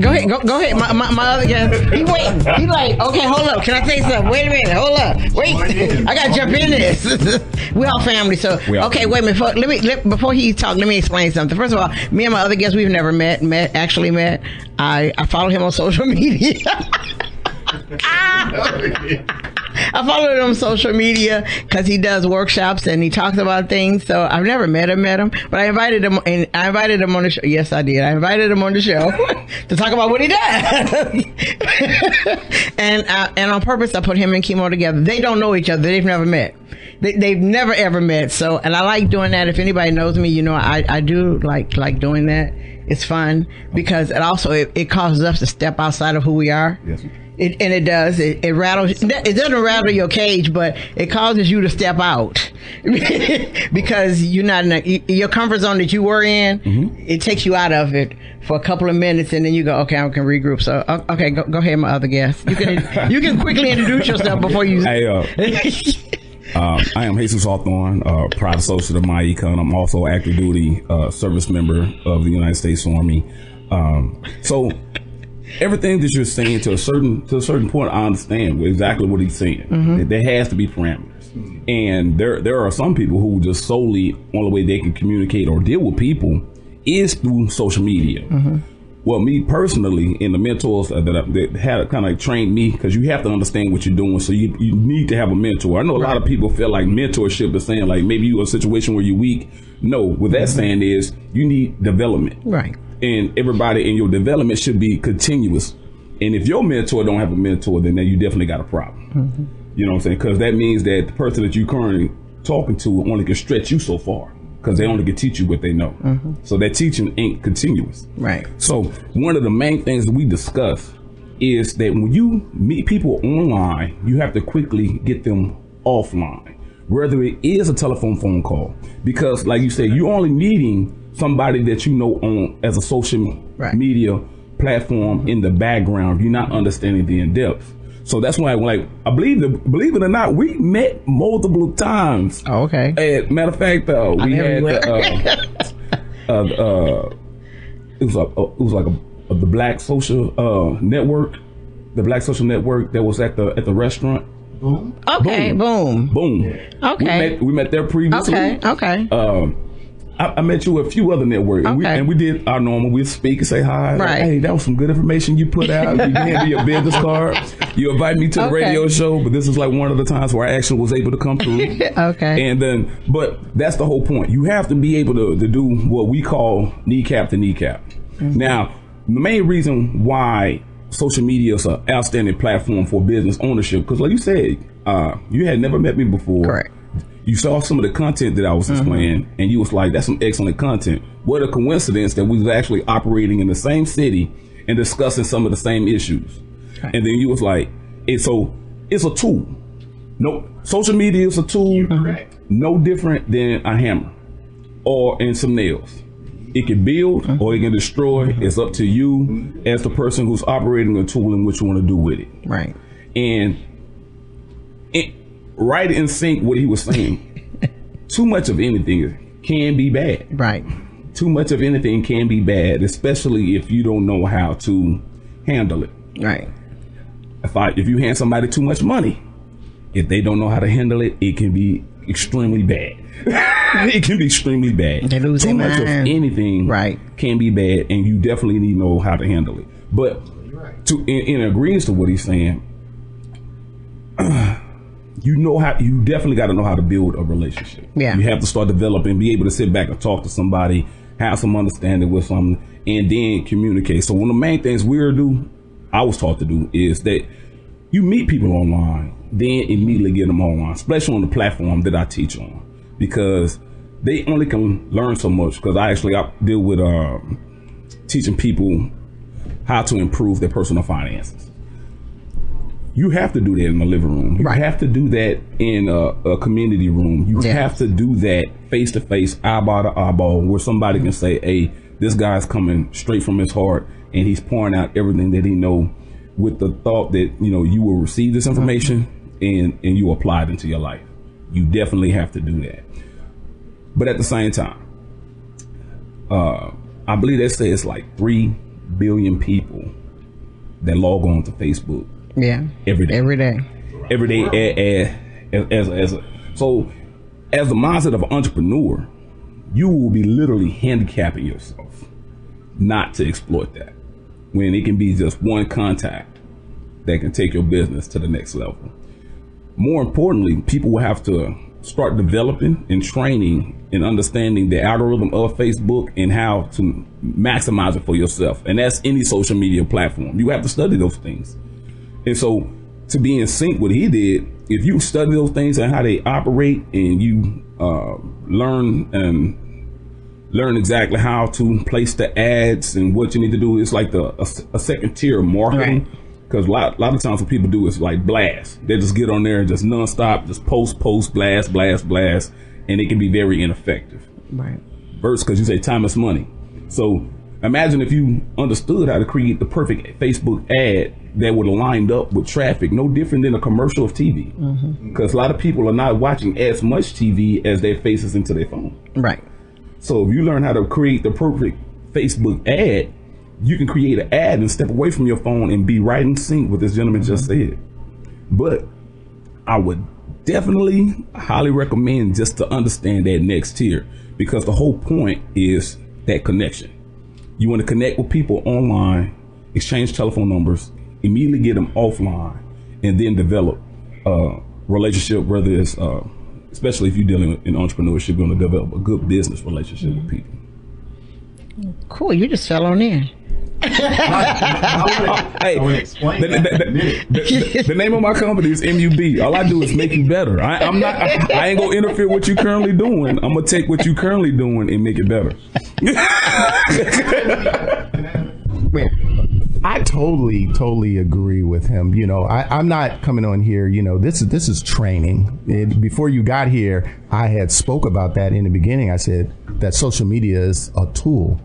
Go ahead. My other guest, he waiting. He like, okay, hold up. Can I say something? Wait a minute. Hold up. Wait. I got to jump in this. We all family. So, okay, wait a minute. Before he talk, let me explain something. First of all, me and my other guest, we've never actually met. I follow him on social media. I follow him on social media because he does workshops and he talks about things. So I've never met him, but I invited him on the show. Yes, I did. I invited him on the show to talk about what he does. and on purpose, I put him and Chemo together. They don't know each other. They've never met. They've never ever met. So, and I like doing that. If anybody knows me, you know, I do like doing that. It's fun because it causes us to step outside of who we are. Yes. It does. It rattles. It doesn't rattle your cage, but it causes you to step out because you're not in your comfort zone that you were in. Mm-hmm. It takes you out of it for a couple of minutes, and then you go, okay, I can regroup. So, okay, go ahead, my other guest. You can quickly introduce yourself before you. I am Jesus Hawthorne, proud associate of my econ. I'm also active duty service member of the United States Army. So. Everything that you're saying to a certain point, I understand exactly what he's saying. Mm-hmm. There has to be parameters, and there are some people who just solely only way they can communicate or deal with people is through social media. Mm-hmm. Well, me personally, and the mentors that had kind of trained me, because you have to understand what you're doing, so you need to have a mentor. I know a lot of people feel like mentorship is saying like maybe you're in a situation where you're weak. No, what that's saying is you need development. Right. And everybody in your development should be continuous. And if your mentor don't have a mentor, then you definitely got a problem. Mm-hmm. You know what I'm saying? Because that means that the person that you currently talking to only can stretch you so far because they only can teach you what they know. Mm-hmm. So that teaching ain't continuous. Right. So one of the main things that we discuss is that when you meet people online, you have to quickly get them offline, whether it is a telephone phone call. Because like you said, you're only meeting somebody that you know on as a social media platform in the background. You're not understanding the in-depth. So that's why, like, I believe it or not, we met multiple times. Oh, okay. Matter of fact, we had it was like the Black Social Network, the Black Social Network that was at the restaurant. Boom. Okay. Boom. Okay. We met there previously. Okay. I met you at a few other networks, and we did our normal. We'd speak and say hi. Right. Like, hey, that was some good information you put out. You gave me your business card. You invite me to the radio show, but this is like one of the times where I actually was able to come through. Okay. And then, but that's the whole point. You have to be able to do what we call kneecap to kneecap. Mm-hmm. Now, the main reason why social media is an outstanding platform for business ownership, because like you said, you had never met me before. Correct. You saw some of the content that I was displaying, and you was like, that's some excellent content. What a coincidence that we was actually operating in the same city and discussing some of the same issues. Okay. And then you was like, it's a tool. No, social media is a tool, no different than a hammer or in some nails. It can build or it can destroy. It's up to you as the person who's operating a tool and what you want to do with it. Right. And right in sync what he was saying, too much of anything can be bad. Right. Too much of anything can be bad, especially if you don't know how to handle it. Right. If you hand somebody too much money, if they don't know how to handle it, it can be extremely bad. It can be extremely bad. They lose too much of anything can be bad, and you definitely need to know how to handle it. But in agreement to what he's saying, you definitely got to know how to build a relationship. Yeah. You have to start developing, be able to sit back and talk to somebody, have some understanding with something, and then communicate. So one of the main things I was taught to do is that you meet people online, then immediately get them online, especially on the platform that I teach on, because they only can learn so much. Because I deal with teaching people how to improve their personal finances. You have to do that in the living room. You have to do that in a community room. You have to do that face to face, eyeball to eyeball, where somebody can say, hey, this guy's coming straight from his heart and he's pouring out everything that he know with the thought that, you will receive this information and you apply it into your life. You definitely have to do that. But at the same time, I believe they say it's like 3 billion people that log on to Facebook. Yeah. Every day. Every day. Every day. So as the mindset of an entrepreneur, you will be literally handicapping yourself not to exploit that, when it can be just one contact that can take your business to the next level. More importantly, people will have to start developing and training and understanding the algorithm of Facebook and how to maximize it for yourself. And that's any social media platform. You have to study those things. And so to be in sync with what he did, if you study those things and how they operate, and you learn exactly how to place the ads and what you need to do, it's like a second tier of marketing. Right. Because a lot of times what people do is like blast. They just get on there and just nonstop, just post, blast, and it can be very ineffective. Right. Versus, because you say time is money. So imagine if you understood how to create the perfect Facebook ad that would have lined up with traffic, no different than a commercial of TV. Because a lot of people are not watching as much TV as their faces into their phone. Right. So if you learn how to create the perfect Facebook ad, you can create an ad and step away from your phone and be right in sync with this gentleman just said. But I would definitely highly recommend just to understand that next tier, because the whole point is that connection. You want to connect with people online, exchange telephone numbers, immediately get them offline, and then develop a relationship, whether it's, especially if you're dealing in entrepreneurship, you're going to develop a good business relationship with people. Cool, you just fell on in. Hey, the name of my company is MUB. All I do is make you better. I ain't gonna interfere with what you currently doing. I'm gonna take what you currently doing and make it better. I totally agree with him. You know, I'm not coming on here. You know, this is training. Before you got here, I had spoke about that in the beginning. I said that social media is a tool.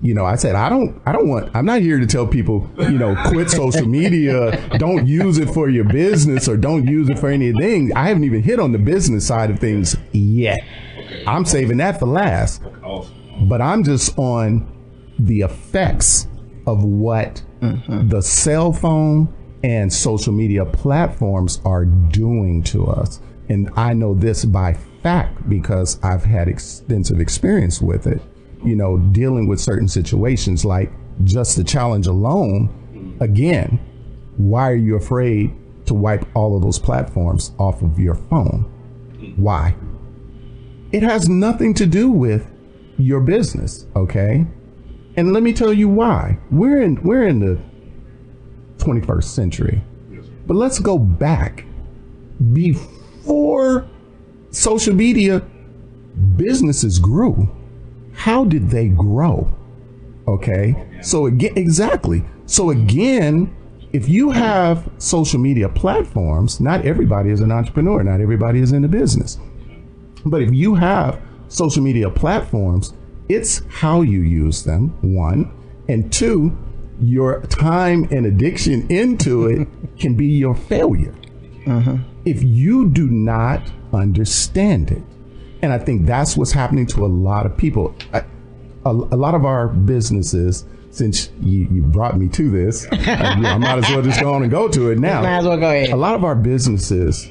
You know, I said, I'm not here to tell people, you know, quit social media, don't use it for your business, or don't use it for anything. I haven't even hit on the business side of things yet. I'm saving that for last. But I'm just on the effects of what the cell phone and social media platforms are doing to us. And I know this by fact because I've had extensive experience with it. You know, dealing with certain situations, like just the challenge alone. Again, why are you afraid to wipe all of those platforms off of your phone? Why? It has nothing to do with your business, okay? And let me tell you why. We're in the 21st century. But let's go back. Before social media, businesses grew. How did they grow? Okay. So again, exactly. So again, if you have social media platforms, not everybody is an entrepreneur, not everybody is in the business. But if you have social media platforms, it's how you use them, one, and two, your time and addiction into it can be your failure. If you do not understand it. And I think that's what's happening to a lot of people. A lot of our businesses, since you brought me to this, I might as well just go on and go to it now. Might as well go ahead. A lot of our businesses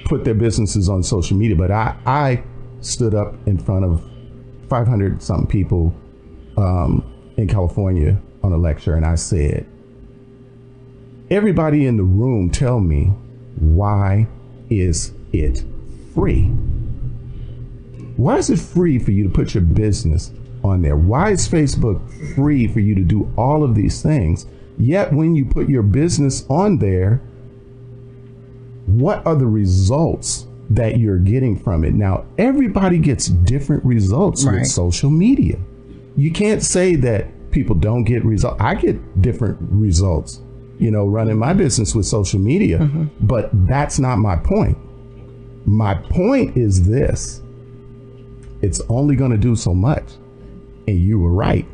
put their businesses on social media, but I stood up in front of 500 something people in California on a lecture, and I said, everybody in the room tell me, why is it free? Why is it free for you to put your business on there? Why is Facebook free for you to do all of these things? Yet when you put your business on there, what are the results that you're getting from it? Now, everybody gets different results with social media. You can't say that people don't get results. I get different results, you know, running my business with social media, but that's not my point. My point is this. It's only going to do so much. And you were right.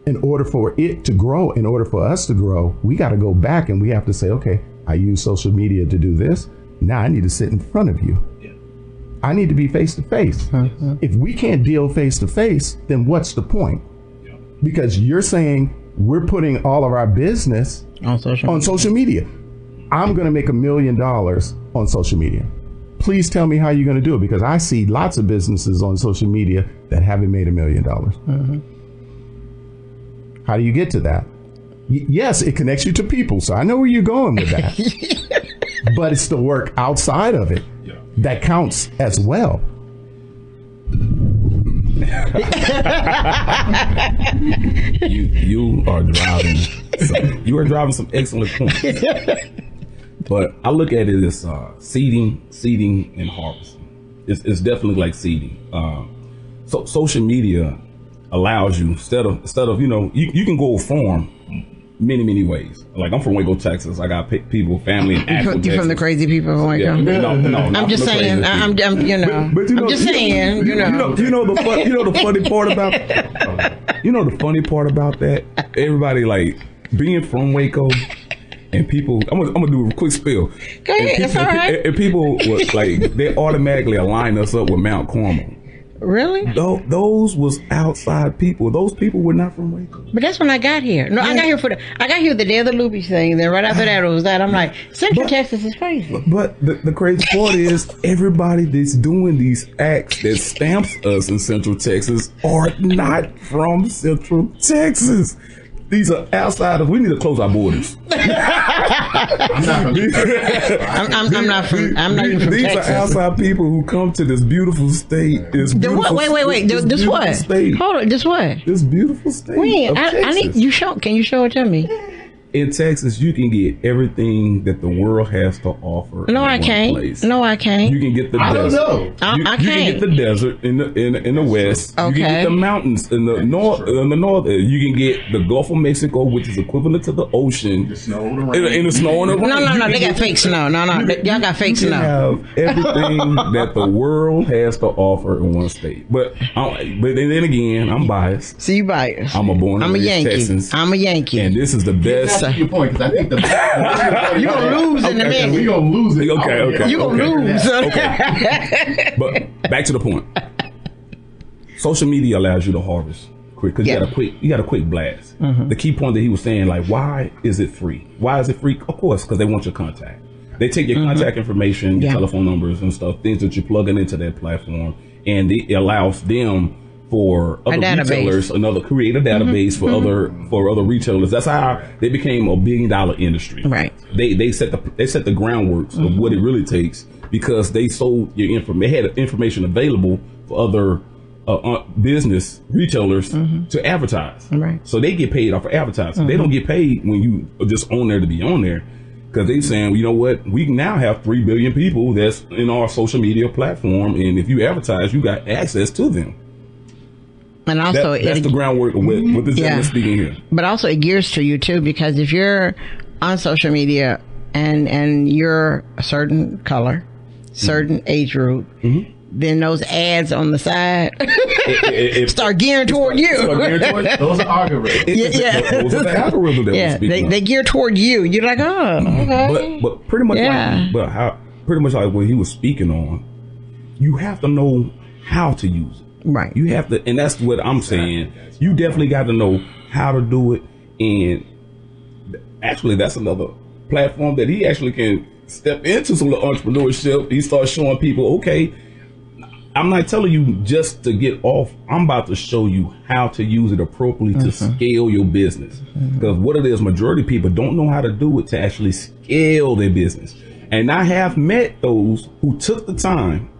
In order for it to grow, in order for us to grow, we got to go back and we have to say, okay, I use social media to do this. Now I need to sit in front of you. I need to be face to face. If we can't deal face to face, then what's the point? because you're saying we're putting all of our business On social media. I'm going to make $1 million on social media. Please tell me how you're going to do it, because I see lots of businesses on social media that haven't made $1 million. Mm-hmm. How do you get to that? Yes, it connects you to people. So I know where you're going with that. But it's the work outside of it that counts as well. You are driving some excellent points. But I look at it as seeding and harvesting. It's definitely like seeding. So social media allows you, instead of you can go farm many ways. Like, I'm from Waco, Texas. I got people, family in Asheville, You from the crazy people from Waco? No, I'm just saying. I'm just saying. You know the funny part about the funny part about that. Everybody, like, being from Waco. And people, I'm gonna do a quick spill. Go ahead, it's all right. And people was like, they automatically align us up with Mount Carmel. Really? Those was outside people. Those people were not from Waco. But that's when I got here. No, I got here the day of the Loopy thing. Then right after that, it was that. I'm like, Central Texas is crazy. But the crazy part is, everybody that's doing these acts that stamps us in Central Texas are not from Central Texas. These are outsiders. We need to close our borders. I'm not even from These Texas. are outside people who come to this beautiful state. Wait. This what? State. Hold on. This what? This beautiful state. Wait, of I need you show. Can you show it to me? In Texas, you can get everything that the world has to offer. No, I can't. No, I can't. You can get the desert. I don't know. I You can can't. get the desert in the west. Okay. You can get the mountains in the north. In the north, you can get the Gulf of Mexico, which is equivalent to the ocean. The snow and the rain. In the snow and the rain. No, they got fake snow. No, y'all got fake You snow. have everything that the world has to offer in one state. But then again, I'm biased. See, you biased. I'm a Yankee. Texan. I'm a Yankee. And this is the best. That's your point, because I think you gonna lose in a minute. We gonna lose it. Okay. You gonna lose. Okay. But back to the point. Social media allows you to harvest quick, because you got a quick blast. Mm-hmm. The key point that he was saying, like, why is it free? Why is it free? Of course, because they want your contact. They take your contact information, your telephone numbers and stuff, things that you're plugging into that platform, and it allows them for other retailers, create a database for other retailers. That's how they became $1 billion industry. Right. They set the groundwork of what it really takes, because they sold your information. They had information available for other business retailers to advertise. Right. So they get paid off of advertising. They don't get paid when you are just on there to be on there, because they saying, well, you know what, we now have 3 billion people that's in our social media platform, and if you advertise, you got access to them. And also, that's the groundwork of what the gentleman speaking here. But also, it gears to you too, because if you're on social media and you're a certain color, certain age group, then those ads on the side start gearing toward you. Those are algorithms. Those are the algorithms that we're speaking they gear toward you. You're like, oh, okay. But pretty much like what he was speaking on, you have to know how to use it. Right. You have to, and that's what I'm saying. You definitely got to know how to do it. And actually, that's another platform that he actually can step into some entrepreneurship. He starts showing people, okay, I'm not telling you just to get off. I'm about to show you how to use it appropriately to scale your business. Because what it is, majority of people don't know how to do it to actually scale their business. And I have met those who took the time,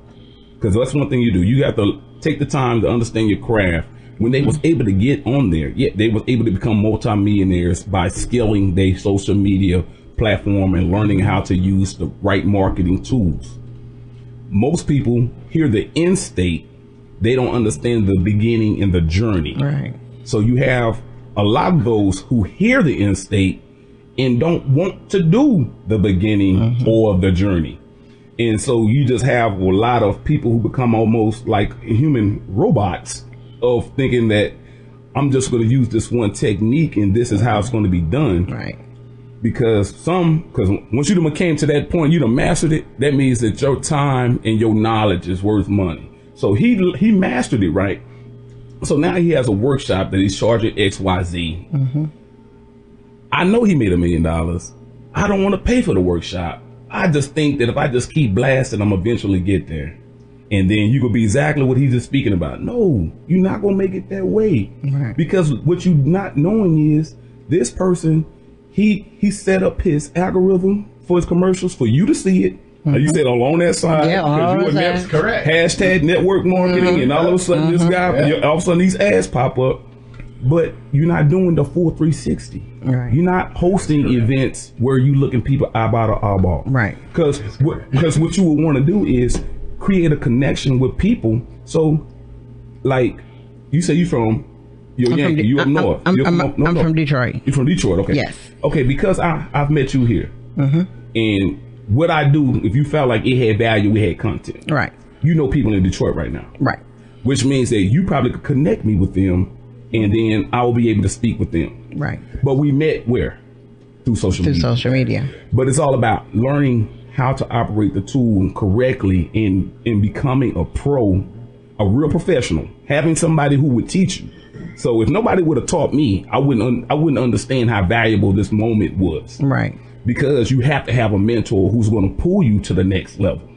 because that's one thing you do. You have to take the time to understand your craft. When they was able to get on there, they was able to become multimillionaires by scaling their social media platform and learning how to use the right marketing tools. Most people hear the end state, they don't understand the beginning and the journey. Right. So you have a lot of those who hear the end state and don't want to do the beginning or the journey. And so you just have a lot of people who become almost like human robots of thinking that I'm just going to use this one technique and this is how it's going to be done. Right. Because once you done came to that point, you done mastered it, that means that your time and your knowledge is worth money. So he mastered it, right? So now he has a workshop that he's charging XYZ. Mm-hmm. I know he made $1 million. I don't want to pay for the workshop. I just think that if I just keep blasting, I'm eventually get there. And then you could be exactly what he's just speaking about. No, you're not going to make it that way. Right. Because what you're not knowing is this person, he set up his algorithm for his commercials for you to see it. Like you said, along that side. Yeah, all you that. Correct. Hashtag network marketing, and all of a sudden this guy, all of a sudden these ads pop up. But you're not doing the full 360. Right. You're not hosting events where you looking people eyeball to eyeball. Right. Because what you would want to do is create a connection with people. So, like you say, you from Yankee, you up north. I'm from Detroit. You're from Detroit, okay? Yes. Okay, because I've met you here, and what I do, if you felt like it had value, we had content. Right. You know people in Detroit right now. Right. Which means that you probably could connect me with them, and then I will be able to speak with them. Right. But we met where? Through social media. Through social media. But it's all about learning how to operate the tool correctly in becoming a pro, a real professional, having somebody who would teach you. So if nobody would have taught me, I wouldn't understand how valuable this moment was. Right. Because you have to have a mentor who's going to pull you to the next level.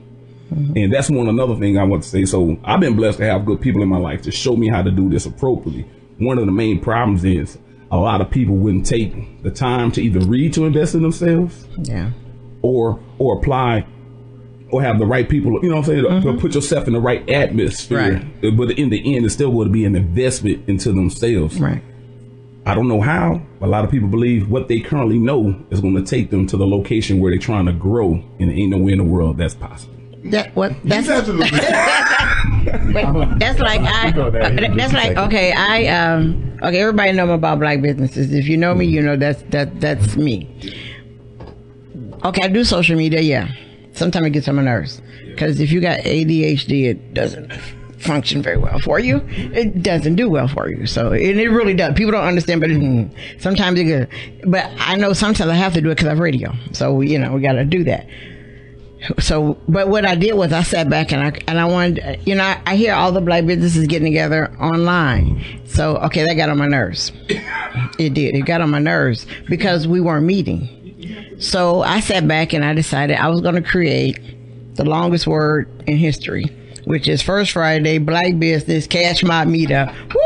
And that's another thing I want to say. So I've been blessed to have good people in my life to show me how to do this appropriately. One of the main problems is a lot of people wouldn't take the time to either read to invest in themselves, yeah, or apply, or have the right people, you know what I'm saying, to put yourself in the right atmosphere. Right. But in the end, it still would be an investment into themselves. Right. I don't know how, but a lot of people believe what they currently know is going to take them to the location where they're trying to grow, and there ain't nowhere in the world that's possible. That's like okay, everybody know about black businesses. If you know me, you know that's me. Okay, I do social media, yeah. Sometimes it gets on my nerves because if you got ADHD, it doesn't function very well for you. It doesn't do well for you. So and it really does. People don't understand, but sometimes it good. But I know sometimes I have to do it because I have radio. So we got to do that. So, but what I did was I sat back and I wanted, I hear all the black businesses getting together online. So, okay, that got on my nerves. It did. It got on my nerves because we weren't meeting. So I sat back and I decided I was going to create the longest word in history, which is First Friday Black Business Cash Mob Meetup. Woo!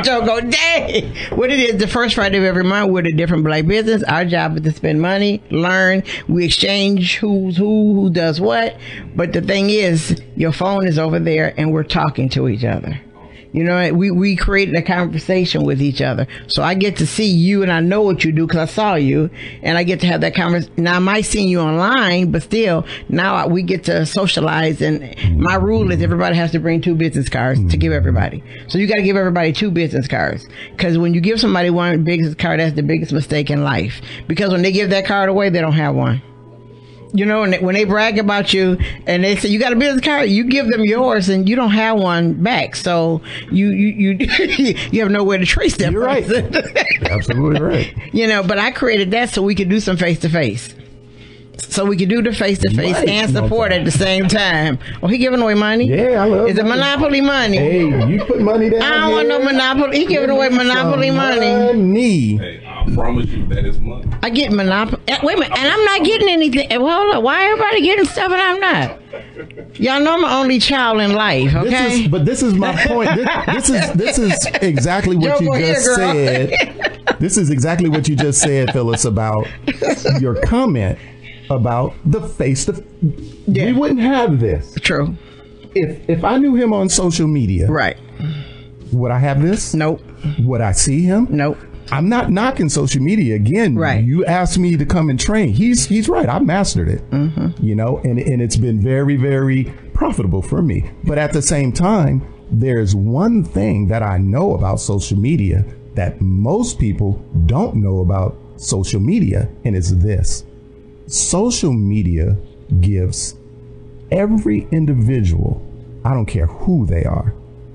Joe go, dang! What it is, the first Friday of every month, we're a different black business. Our job is to spend money, learn. We exchange who's who does what. But the thing is, your phone is over there and we're talking to each other. We created a conversation with each other. So I get to see you and I know what you do because I saw you and I get to have that conversation. Now I might see you online, but still now we get to socialize, and my rule is everybody has to bring 2 business cards to give everybody. So you got to give everybody 2 business cards, because when you give somebody one business card, that's the biggest mistake in life, because when they give that card away, they don't have one. And when they brag about you and they say you got a business card, you give them yours and you don't have one back. So you you have nowhere to trace them. You're right. Absolutely right. But I created that so we could do some face to face. So we could do the face to face and support at the same time. Oh, he giving away money? Yeah, I love it. It's a monopoly money. Hey, you put money down. I don't want no monopoly. He giving away monopoly money. Hey, I promise you that is money. I get monopoly. Wait a minute, and I'm not getting anything. Well, hold on. Why everybody getting stuff and I'm not? Y'all know I'm the only child in life, okay? This is my point. This is exactly what you just said. This is exactly what you just said, Phyllis, about your comment about the face. We wouldn't have this. True. If I knew him on social media, right? Would I have this? Nope. Would I see him? Nope. I'm not knocking social media. Again, right. You asked me to come and train. He's right. I mastered it. And it's been very, very profitable for me. But at the same time, there's one thing that I know about social media that most people don't know about social media, and it's this. Social media gives every individual, I don't care who they are,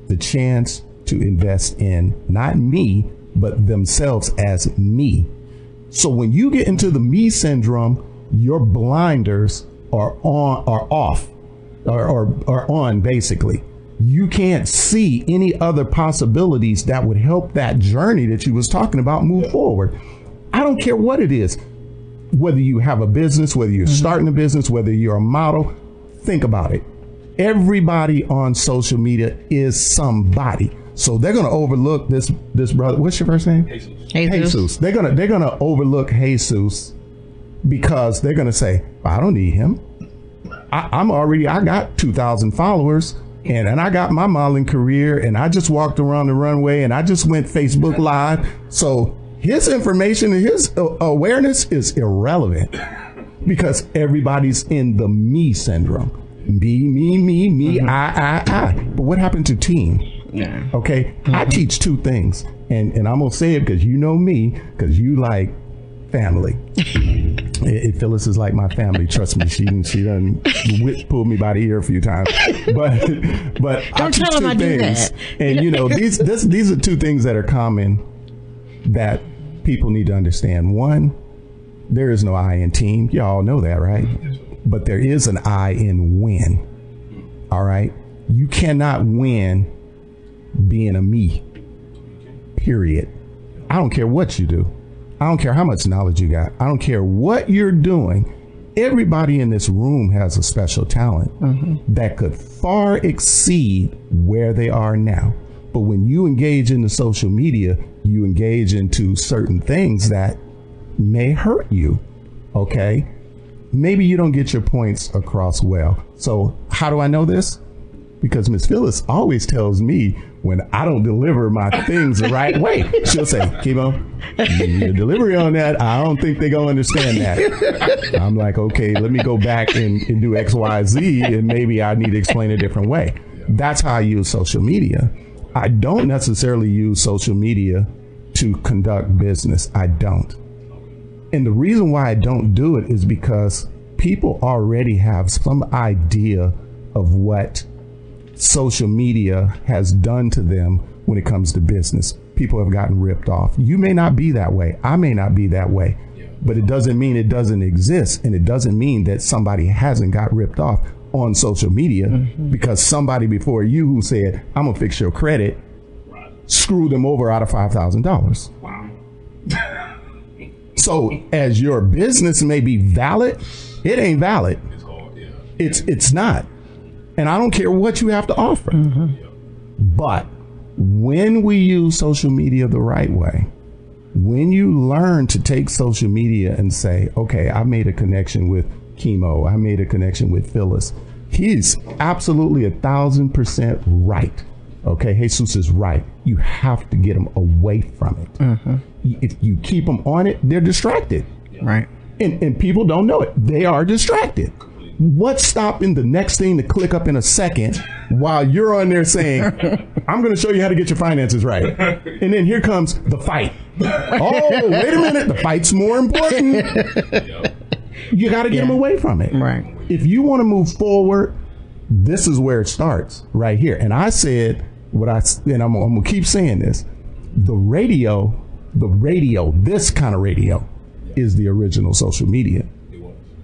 the chance to invest in not me, but themselves as me. So when you get into the me syndrome, your blinders are on basically. you can't see any other possibilities that would help that journey that you was talking about move forward. I don't care what it is, whether you have a business, whether you're starting a business, whether you're a model, think about it. Everybody on social media is somebody. So they're going to overlook this brother. What's your first name? Jesus. They're going to overlook Jesus because they're going to say, I don't need him. I got 2,000 followers and I got my modeling career and I just walked around the runway and I just went Facebook Live. So his information and his awareness is irrelevant because everybody's in the me syndrome. Me, I. But what happened to team? Yeah. Okay. I teach two things and I'm going to say it because you know me, because you like family. Phyllis is like my family. Trust me. She done pulled me by the ear a few times. But don't tell him I do that. And you know, these are two things that are common that people need to understand. One, there is no I in team. Y'all know that, right? But there is an I in win. All right. You cannot win being a me. Period. I don't care what you do. I don't care how much knowledge you got. I don't care what you're doing. Everybody in this room has a special talent that could far exceed where they are now. But when you engage in the social media, you engage into certain things that may hurt you. Okay. Maybe you don't get your points across well. So how do I know this? Because Miss Phyllis always tells me when I don't deliver my things the right way. She'll say, Kimo, your delivery on that, I don't think they're going to understand that. I'm like, okay, let me go back and do X, Y, Z, and maybe I need to explain a different way. That's how I use social media. I don't necessarily use social media to conduct business. I don't. And the reason why I don't do it is because people already have some idea of what social media has done to them when it comes to business. People have gotten ripped off. You may not be that way. I may not be that way. But it doesn't mean it doesn't exist. And it doesn't mean that somebody hasn't got ripped off on social media because somebody before you who said, I'm going to fix your credit, screwed them over out of $5,000. Wow. So as your business may be valid, it ain't valid. It's hard, yeah. It's not. And I don't care what you have to offer. But when we use social media the right way, when you learn to take social media and say, okay, I made a connection with Kimo, I made a connection with Phyllis. He's absolutely 1,000% right. Okay, Jesus is right. You have to get them away from it. If you keep them on it, they're distracted. Right. And people don't know it. They are distracted. What's stopping the next thing to click up in a second while you're on there saying, I'm going to show you how to get your finances right. And then here comes the fight. Oh, wait a minute. The fight's more important. You got to get them away from it. Right. If you want to move forward, this is where it starts right here. And I said and I'm going to keep saying this. The radio, this kind of radio is the original social media.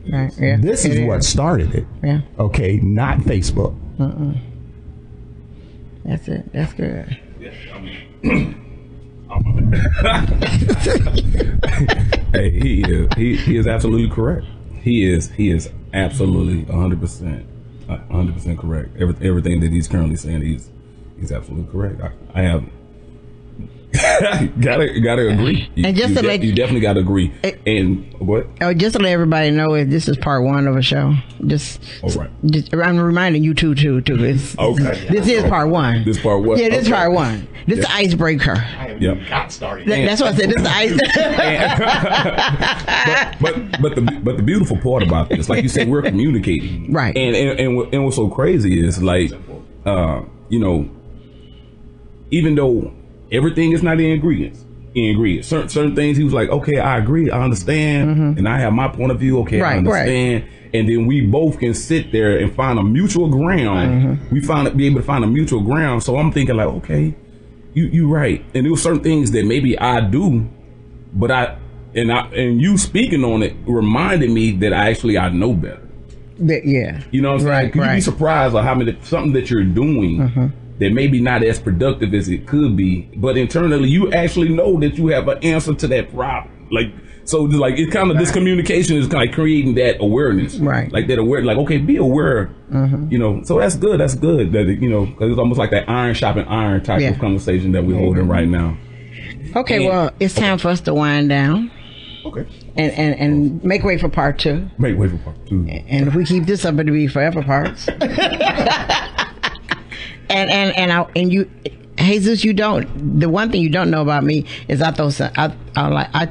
Right. Yeah. This is what started it. Yeah. Okay, not Facebook. That's it. That's good. Hey, he is absolutely correct. He is absolutely 100% correct. Everything that he's currently saying, he's absolutely correct. I have gotta agree. You definitely gotta agree. And what? Oh, just to let everybody know, this is part one of a show. I'm reminding you too. This is part one. This part one. Yeah, this is part one. This is the icebreaker. I haven't even got started. That's what I said. This is the ice. but the beautiful part about this, like you said, we're communicating, right? And what's so crazy is like, even though everything is not in ingredients. Certain things he was like, okay, I agree, I understand, and I have my point of view. Okay, I understand, and then we both can sit there and find a mutual ground. We be able to find a mutual ground. So I'm thinking like, okay, you right. And there were certain things that maybe I do, but you speaking on it reminded me that I know better. Yeah. You know what I'm saying? You'd be surprised at how many something that you're doing that maybe not as productive as it could be, but internally you actually know that you have an answer to that problem. Like, so like it's kind of this communication is kind of creating that awareness, right? Like that aware, like okay, be aware, you know. So that's good. That's good. That you know, because it's almost like that iron shopping iron type of conversation that we're holding right now. Okay, well, it's time for us to wind down. Okay. And make way for part 2. Make way for part 2. And if we keep this up, it'll be forever parts. and you, Jesus, you don't. The one thing you don't know about me is I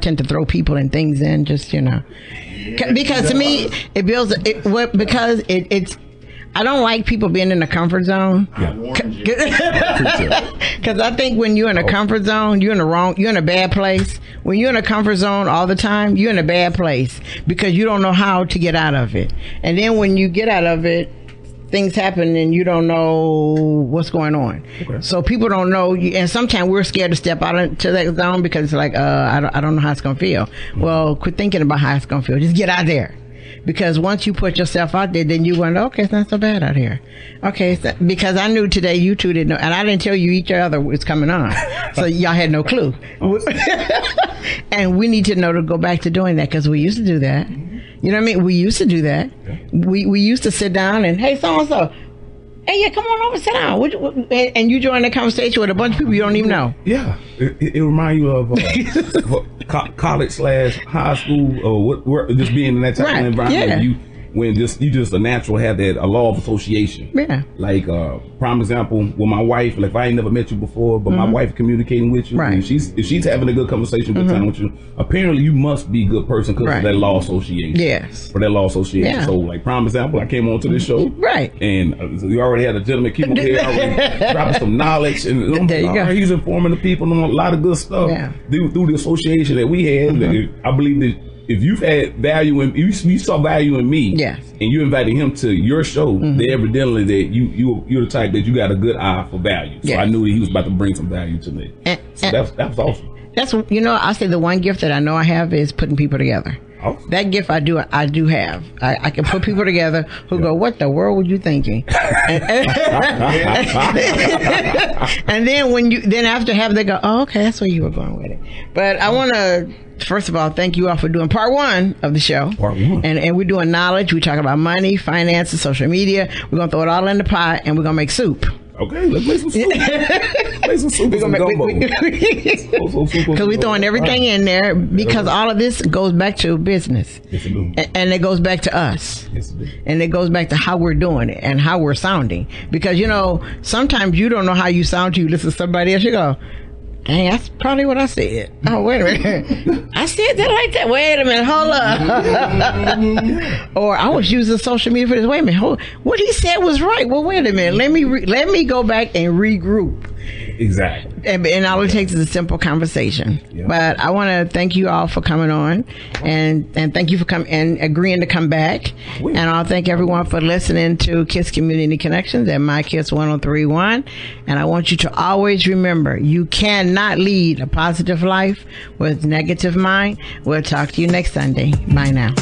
tend to throw people and things in, just because to me it builds because it's. I don't like people being in the comfort zone. Because I think when you're in a comfort zone, you're in a bad place. When you're in a comfort zone all the time, you're in a bad place because you don't know how to get out of it. And then when you get out of it, things happen and you don't know what's going on. Okay. So people don't know, and sometimes we're scared to step out into that zone because it's like, I don't know how it's going to feel. Well, quit thinking about how it's going to feel. Just get out there. Because once you put yourself out there, then you wonder, okay, it's not so bad out here. Okay, because I knew today you two didn't know, and I didn't tell you each other was coming on. So y'all had no clue. And we need to know to go back to doing that because we used to do that. You know what I mean? We used to do that. We used to sit down and, hey, so-and-so, hey, yeah, come on over, sit down. And you join the conversation with a bunch of people you don't even know. Yeah. It reminds you of college/high school or just being in that type of environment. Yeah. When you just a natural have that a law of association. Yeah. Like prime example, with my wife, like if I ain't never met you before, but my wife communicating with you, and if she's having a good conversation, good time with you, apparently you must be a good person because of that law association. Yes. For that law association. Yeah. So like prime example, I came on to this show, and we already had a gentleman keep on here already dropping some knowledge, and there you go. He's informing the people on a lot of good stuff through the association that we had. I believe that if you've had value in you saw value in me, and you invited him to your show, then evidently that you're the type that you got a good eye for value. So I knew that he was about to bring some value to me. So that was awesome. That's I say the one gift that I know I have is putting people together. Awesome. That gift I do have. I can put people together who go, what the world were you thinking? And then after they go, oh, okay, that's where you were going with it. But I want to, first of all, thank you all for doing part 1 of the show. Part 1. And we're doing knowledge. We talk about money, finances, social media. We're going to throw it all in the pot and we're going to make soup. Okay, let's make some soup. Make some soup. Because we're throwing everything in there because all of this goes back to business. Yes, it do. And it goes back to us. Yes, it do. And it goes back to how we're doing it and how we're sounding. Because, sometimes you don't know how you sound till you listen to somebody else. You go, dang, that's probably what I said. Oh, wait a minute. I said that like that. Wait a minute. Hold up. Or I was using social media for this. Wait a minute. What he said was right. Well, wait a minute. Let me go back and regroup. Exactly. And all it takes is a simple conversation. Yep. But I want to thank you all for coming on and thank you for coming and agreeing to come back. And I'll thank everyone for listening to Kiss Community Connections at My Kiss 1031. And I want you to always remember, you cannot lead a positive life with negative mind. We'll talk to you next Sunday. Bye now.